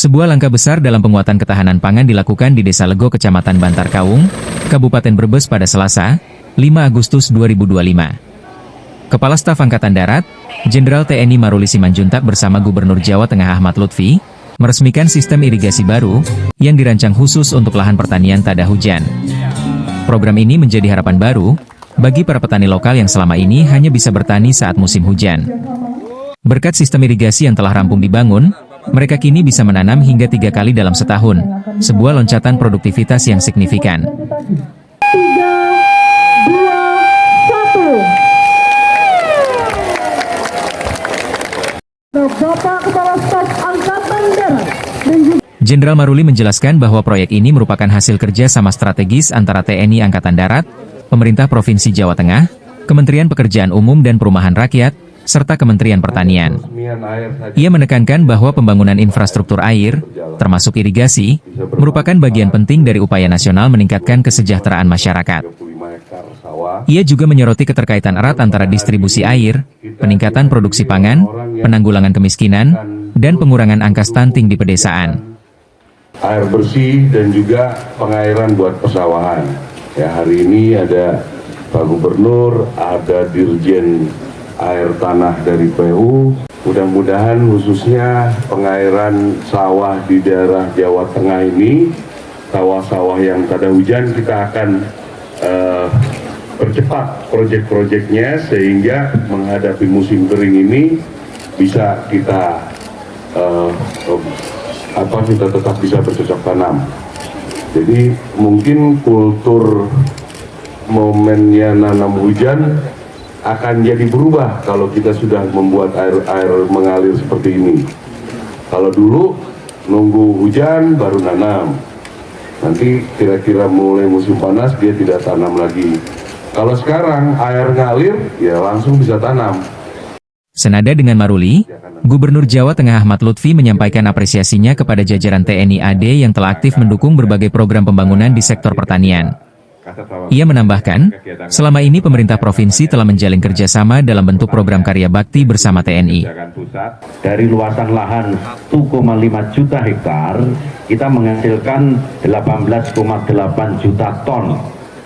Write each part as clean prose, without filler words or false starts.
Sebuah langkah besar dalam penguatan ketahanan pangan dilakukan di Desa Lego, Kecamatan Bantar Kaung, Kabupaten Brebes pada Selasa, 5 Agustus 2025. Kepala Staf Angkatan Darat, Jenderal TNI Maruli Simanjuntak bersama Gubernur Jawa Tengah Ahmad Lutfi, meresmikan sistem irigasi baru, yang dirancang khusus untuk lahan pertanian tada hujan. Program ini menjadi harapan baru, bagi para petani lokal yang selama ini hanya bisa bertani saat musim hujan. Berkat sistem irigasi yang telah rampung dibangun, mereka kini bisa menanam hingga 3 kali dalam setahun, sebuah loncatan produktivitas yang signifikan. 3, 2, 1. Bapak Kepala Staf Angkatan Darat. Jenderal Maruli menjelaskan bahwa proyek ini merupakan hasil kerja sama strategis antara TNI Angkatan Darat, Pemerintah Provinsi Jawa Tengah, Kementerian Pekerjaan Umum dan Perumahan Rakyat, serta Kementerian Pertanian. Ia menekankan bahwa pembangunan infrastruktur air, termasuk irigasi, merupakan bagian penting dari upaya nasional meningkatkan kesejahteraan masyarakat. Ia juga menyoroti keterkaitan erat antara distribusi air, peningkatan produksi pangan, penanggulangan kemiskinan, dan pengurangan angka stunting di pedesaan. Air bersih dan juga pengairan buat persawahan. Ya, hari ini ada Pak Gubernur, ada Dirjen Air Tanah dari PU. Mudah-mudahan khususnya pengairan sawah di daerah Jawa Tengah ini, sawah-sawah yang tada hujan, kita akan percepat proyek-proyeknya sehingga menghadapi musim kering ini bisa kita tetap bisa bercocok tanam. Jadi mungkin kultur momennya nanam hujan akan jadi berubah kalau kita sudah membuat air mengalir seperti ini. Kalau dulu nunggu hujan baru nanam, nanti kira-kira mulai musim panas dia tidak tanam lagi. Kalau sekarang air ngalir ya langsung bisa tanam. Senada dengan Maruli, Gubernur Jawa Tengah Ahmad Lutfi menyampaikan apresiasinya kepada jajaran TNI AD yang telah aktif mendukung berbagai program pembangunan di sektor pertanian. Ia menambahkan, selama ini pemerintah provinsi telah menjalin kerjasama dalam bentuk program karya bakti bersama TNI. Dari luasan lahan 1,5 juta hektar, kita menghasilkan 18,8 juta ton.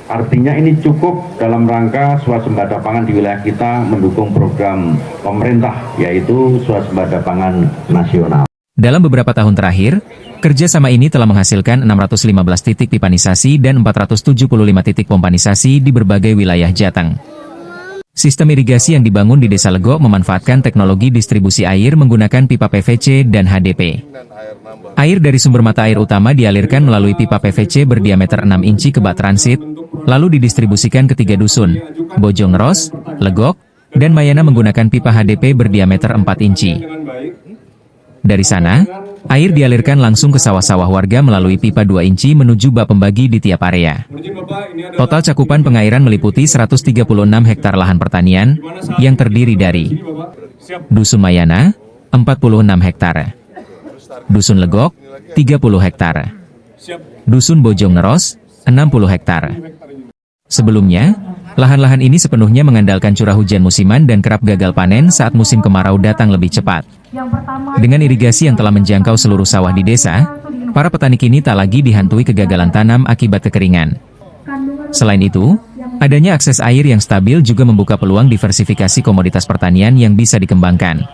Artinya ini cukup dalam rangka swasembada pangan di wilayah kita mendukung program pemerintah, yaitu swasembada pangan nasional. Dalam beberapa tahun terakhir, kerjasama ini telah menghasilkan 615 titik pipanisasi dan 475 titik pompanisasi di berbagai wilayah Jateng. Sistem irigasi yang dibangun di Desa Lego memanfaatkan teknologi distribusi air menggunakan pipa PVC dan HDP. Air dari sumber mata air utama dialirkan melalui pipa PVC berdiameter 6 inci ke bak transit, lalu didistribusikan ke 3 dusun, Bojongros, Legok, dan Mayana menggunakan pipa HDP berdiameter 4 inci. Dari sana, air dialirkan langsung ke sawah-sawah warga melalui pipa 2 inci menuju bak pembagi di tiap area. Total cakupan pengairan meliputi 136 hektar lahan pertanian, yang terdiri dari Dusun Mayana, 46 hektar, Dusun Legok, 30 hektar, Dusun Bojongros, 60 hektar. Sebelumnya, lahan-lahan ini sepenuhnya mengandalkan curah hujan musiman dan kerap gagal panen saat musim kemarau datang lebih cepat. Dengan irigasi yang telah menjangkau seluruh sawah di desa, para petani kini tak lagi dihantui kegagalan tanam akibat kekeringan. Selain itu, adanya akses air yang stabil juga membuka peluang diversifikasi komoditas pertanian yang bisa dikembangkan.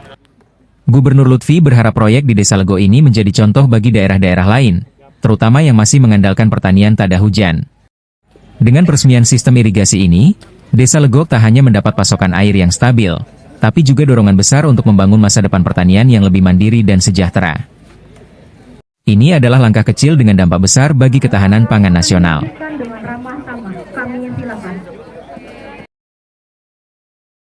Gubernur Lutfi berharap proyek di Desa Lego ini menjadi contoh bagi daerah-daerah lain, terutama yang masih mengandalkan pertanian tada hujan. Dengan peresmian sistem irigasi ini, Desa Lego tak hanya mendapat pasokan air yang stabil, tapi juga dorongan besar untuk membangun masa depan pertanian yang lebih mandiri dan sejahtera. Ini adalah langkah kecil dengan dampak besar bagi ketahanan pangan nasional.